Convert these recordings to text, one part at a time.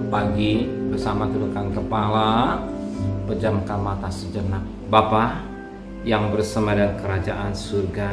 pagi bersama tundukkan kepala, pejamkan mata sejenak. Bapa yang bersama dengan kerajaan surga,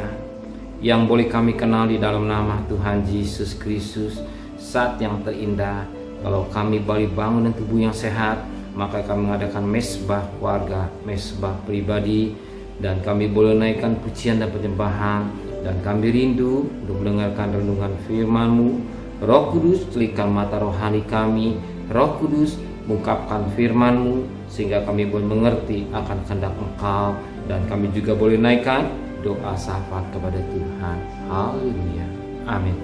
yang boleh kami kenal di dalam nama Tuhan Yesus Kristus, saat yang terindah kalau kami balik bangun dan tubuh yang sehat, maka kami mengadakan mesbah keluarga, mesbah pribadi, dan kami boleh naikkan pujian dan penyembahan, dan kami rindu untuk mendengarkan renungan firman-Mu. Roh Kudus, telikkan mata rohani kami. Roh Kudus, mengungkapkan firman-Mu sehingga kami boleh mengerti akan kehendak Engkau, dan kami juga boleh naikkan doa syafaat kepada Tuhan. Haleluya. Amin.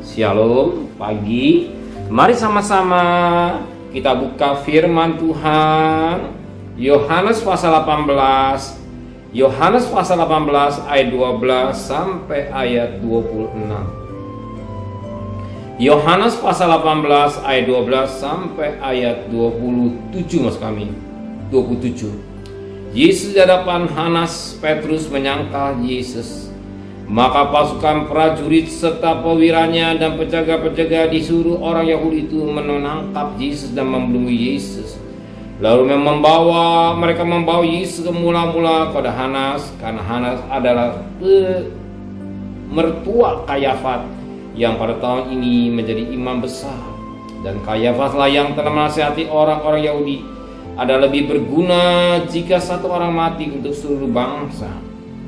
Shalom pagi. Mari sama-sama kita buka firman Tuhan. Yohanes pasal 18. Yohanes pasal 18 ayat 12 sampai ayat 26. Yohanes pasal 18 ayat 12 sampai ayat 27, maksud kami 27. Yesus di hadapan Hanas, Petrus menyangkal Yesus. Maka pasukan prajurit serta pewiranya dan penjaga-penjaga disuruh orang Yahudi itu menangkap Yesus dan membunuh Yesus. Lalu mereka membawa Yesus mula-mula kepada Hanas, karena Hanas adalah mertua Kayafas yang pada tahun ini menjadi imam besar. Dan Kayafaslah yang telah menasihati orang-orang Yahudi, ada lebih berguna jika satu orang mati untuk seluruh bangsa.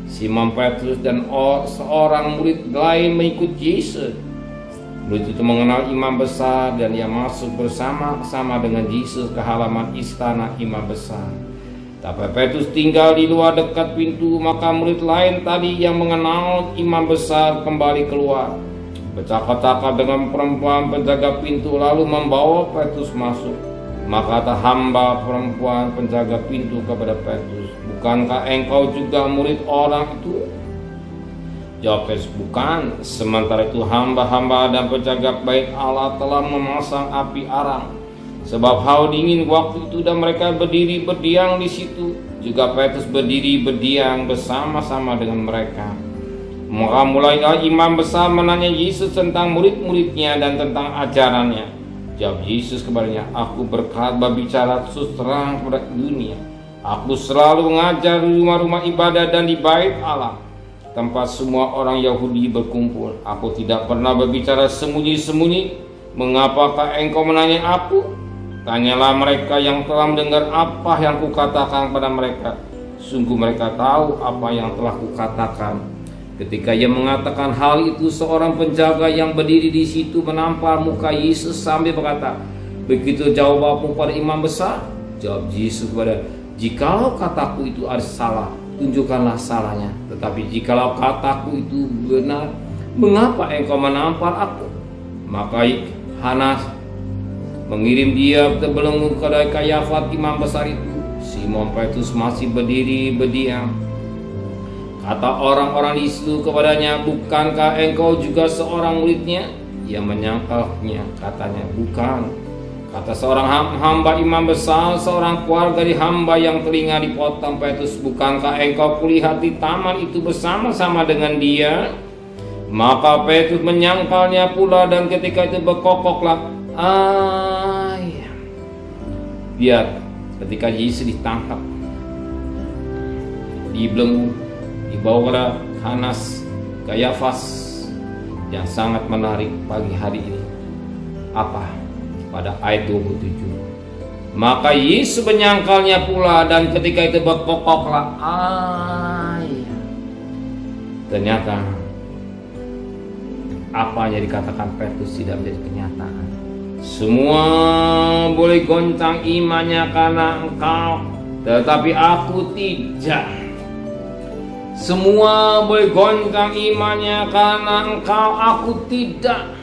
Simon Petrus dan seorang murid lain mengikut Yesus. Murid itu mengenal imam besar, dan ia masuk bersama-sama dengan Yesus ke halaman istana imam besar. Tapi Petrus tinggal di luar dekat pintu, maka murid lain tadi yang mengenal imam besar kembali keluar, bercakap-cakap dengan perempuan penjaga pintu, lalu membawa Petrus masuk. Maka kata hamba perempuan penjaga pintu kepada Petrus, "Bukankah engkau juga murid orang itu?" Jawab Petrus, "Bukan." Sementara itu hamba-hamba dan penjaga bait Allah telah memasang api arang, sebab hawa dingin waktu itu, dan mereka berdiri berdiam di situ. Juga Petrus berdiri berdiam bersama-sama dengan mereka. Maka mulailah imam besar menanya Yesus tentang murid-muridnya dan tentang ajarannya. Jawab Yesus kepadanya, "Aku berbicara terus terang kepada dunia. Aku selalu mengajar di rumah-rumah ibadah dan di bait Allah, tempat semua orang Yahudi berkumpul. Aku tidak pernah berbicara sembunyi-sembunyi. Mengapakah engkau menanya aku? Tanyalah mereka yang telah mendengar apa yang kukatakan kepada mereka. Sungguh mereka tahu apa yang telah kukatakan." Ketika ia mengatakan hal itu, seorang penjaga yang berdiri di situ menampar muka Yesus sambil berkata, "Begitu jawabmu pada imam besar?" Jawab Yesus kepada, "Jikalau kataku itu ada salah, tunjukkanlah salahnya. Tetapi jikalau kataku itu benar, mengapa engkau menampar aku?" Maka Hanas mengirim dia terbelenggu kepada Kayafas imam besar itu. Simon Petrus masih berdiri berdiam. Kata orang-orang di situ kepadanya, "Bukankah engkau juga seorang muridnya?" Ia menyangkalnya, katanya, "Bukan." Kata seorang hamba imam besar, seorang keluarga di hamba yang telinga dipotong Petrus, "Bukankah engkau kulihat di taman itu bersama-sama dengan dia?" Maka Petrus menyangkalnya pula, dan ketika itu berkokoklah, Lihat, ketika Yesus ditangkap, dibelenggu, dibawa kepada Hanas, Kayafas, yang sangat menarik pagi hari ini. Apa? Pada ayat 27. Maka Yesus menyangkalnya pula, dan ketika itu berkokoklah, Ternyata apa yang dikatakan Petrus tidak menjadi kenyataan. Semua boleh goncang imannya karena engkau, tetapi aku tidak. Semua boleh goncang imannya karena engkau, aku tidak.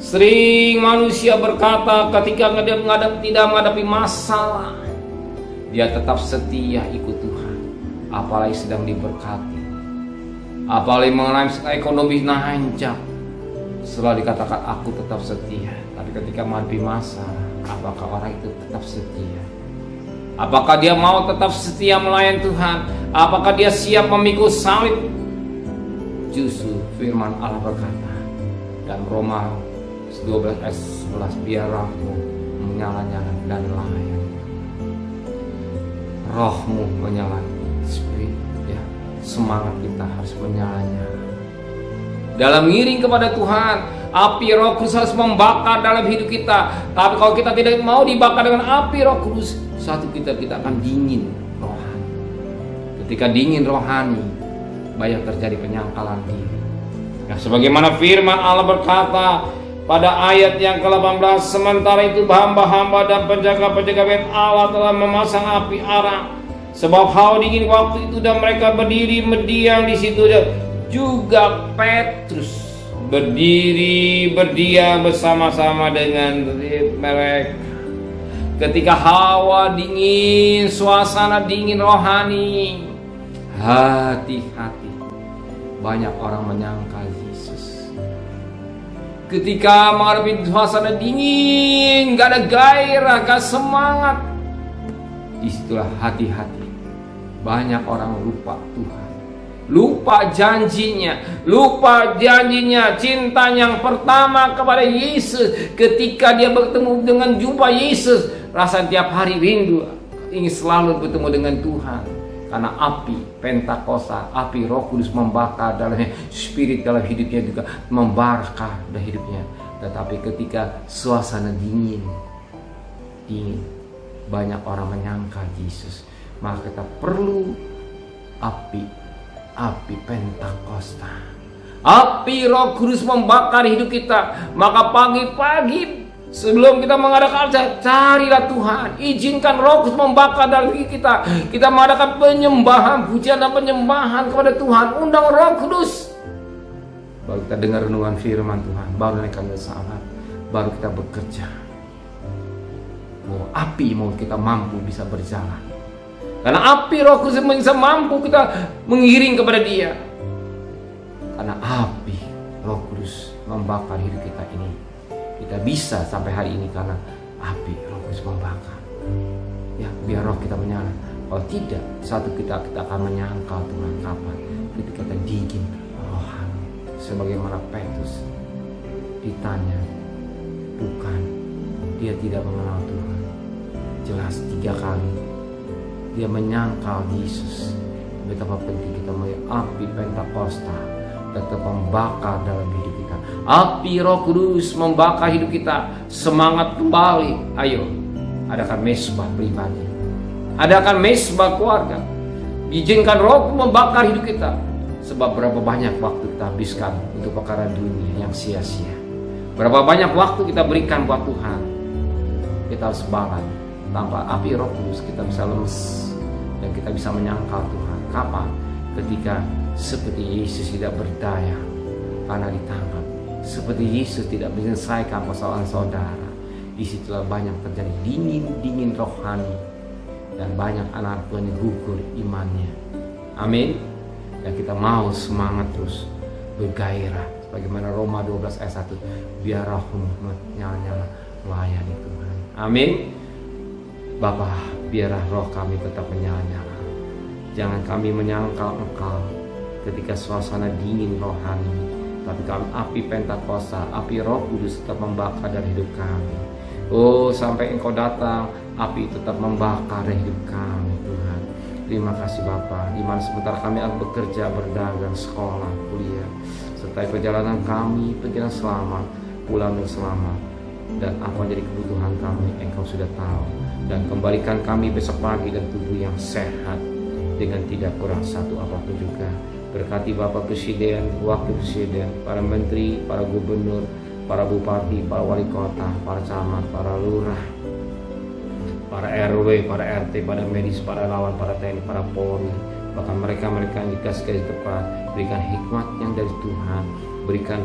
Sering manusia berkata ketika tidak menghadapi masalah, dia tetap setia ikut Tuhan. Apalagi sedang diberkati, apalagi mengalami ekonomi nanjak, setelah dikatakan aku tetap setia. Tapi ketika menghadapi masalah, apakah orang itu tetap setia? Apakah dia mau tetap setia melayan Tuhan? Apakah dia siap memikul salib? Justru firman Allah berkata dalam Roma 12 ayat 11, biarlah menyala-nyala dan layan. Rohmu menyala, Spirit, ya, semangat kita harus menyala-nyala. Dalam ngiring kepada Tuhan, api Roh Kudus harus membakar dalam hidup kita. Tapi kalau kita tidak mau dibakar dengan api Roh Kudus, satu kita akan dingin rohani. Ketika dingin rohani, banyak terjadi penyangkalan diri. Nah, sebagaimana firman Allah berkata pada ayat yang ke-18, sementara itu hamba-hamba dan penjaga-penjaga bait Allah telah memasang api arang, sebab hawa dingin waktu itu dan mereka berdiri mendiam di situ. Juga Petrus berdiri berdiam bersama-sama dengan mereka. Ketika hawa dingin, suasana dingin rohani, hati-hati, banyak orang menyangkal Yesus. Ketika menghadapi suasana dingin, gak ada gairah, gak semangat, disitulah hati-hati, banyak orang lupa Tuhan, lupa janjinya, cinta yang pertama kepada Yesus. Ketika dia bertemu dengan jumpa Yesus, rasa tiap hari rindu ingin selalu bertemu dengan Tuhan. Karena api Pentakosta, api Roh Kudus membakar dalam Spirit dalam hidupnya juga membakar dalam hidupnya. Tetapi ketika suasana dingin, banyak orang menyangkal Yesus. Maka kita perlu api Pentakosta, api Roh Kudus membakar hidup kita. Maka pagi-pagi sebelum kita mengadakan acara, carilah Tuhan, izinkan Roh Kudus membakar dalam diri kita. Kita mengadakan penyembahan, pujian dan penyembahan kepada Tuhan. Undang Roh Kudus. Baru kita dengar renungan firman Tuhan, baru naik bersama, baru kita bekerja. Api mau kita mampu bisa berjalan. Karena api Roh Kudus bisa mampu kita mengiring kepada Dia. Karena api Roh Kudus membakar hidup kita ini. Kita bisa sampai hari ini karena api Roh Kudus membakar. Ya, biar roh kita menyala. Kalau tidak, satu kita akan menyangkal Tuhan. Kapan? Ketika kita dingin rohani. Sebagaimana Petrus ditanya, bukan, dia tidak mengenal Tuhan. Jelas 3 kali dia menyangkal Yesus. Betapa penting kita melihat api Pentakosta tetap membakar dalam hidup kita. Api Roh Kudus membakar hidup kita. Semangat kembali. Ayo, adakan mesbah pribadi, adakan mesbah keluarga. Izinkan Roh membakar hidup kita. Sebab berapa banyak waktu kita habiskan untuk perkara dunia yang sia-sia. Berapa banyak waktu kita berikan buat Tuhan. Kita harus balance. Tanpa api Roh Kudus kita bisa lemes dan kita bisa menyangkal Tuhan. Kapan? Ketika seperti Yesus tidak berdaya karena ditangkap, seperti Yesus tidak menyelesaikan persoalan saudara. Disitulah banyak terjadi dingin rohani dan banyak anak Tuhan yang gugur imannya. Amin. Dan kita mau semangat terus, bergairah bagaimana Roma 12 ayat 1, biar rohmu nyala-nyala melayani Tuhan. Amin. Bapa, biarlah roh kami tetap menyala-nyala. Jangan kami menyangkal Engkau ketika suasana dingin rohani, tapi kami api Pentakosta, api Roh Kudus tetap membakar dari hidup kami. Oh, sampai Engkau datang, api tetap membakar dari hidup kami, Tuhan. Terima kasih Bapa, di mana sebentar kami akan bekerja, berdagang, sekolah, kuliah, serta perjalanan kami, perjalanan selamat, pulang dengan selamat. Dan apa menjadi kebutuhan kami, Engkau sudah tahu. Dan kembalikan kami besok pagi dan tubuh yang sehat, dengan tidak kurang satu apapun juga. Berkati Bapak Presiden, Wakil Presiden, para Menteri, para Gubernur, para Bupati, para Wali Kota, para Camat, para Lurah, para RW, para RT, para medis, para lawan, para TNI, para Polri. Bahkan mereka-mereka yang dikasih tepat, berikan hikmat yang dari Tuhan, berikan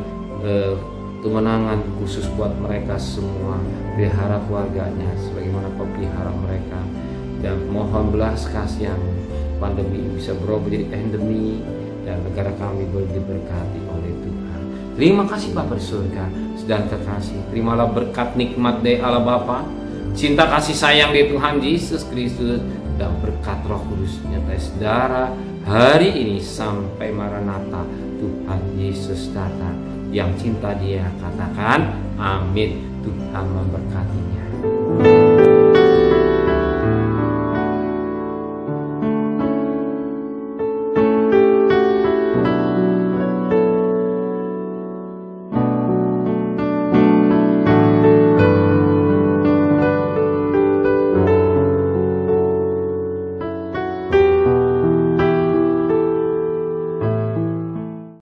kemenangan khusus buat mereka semua, pelihara keluarganya sebagaimana Kau pelihara mereka, dan mohon belas kasihan pandemi ini bisa berubah jadi endemi dan negara kami boleh diberkati oleh Tuhan. Terima kasih Bapa di surga, sedang terkasih, terimalah berkat nikmat dari Allah Bapa, cinta kasih sayang dari Tuhan Yesus Kristus, dan berkat Roh Kudus nyertai saudara hari ini sampai Maranatha Tuhan Yesus datang. Yang cinta Dia katakan amin. Tuhan memberkatinya.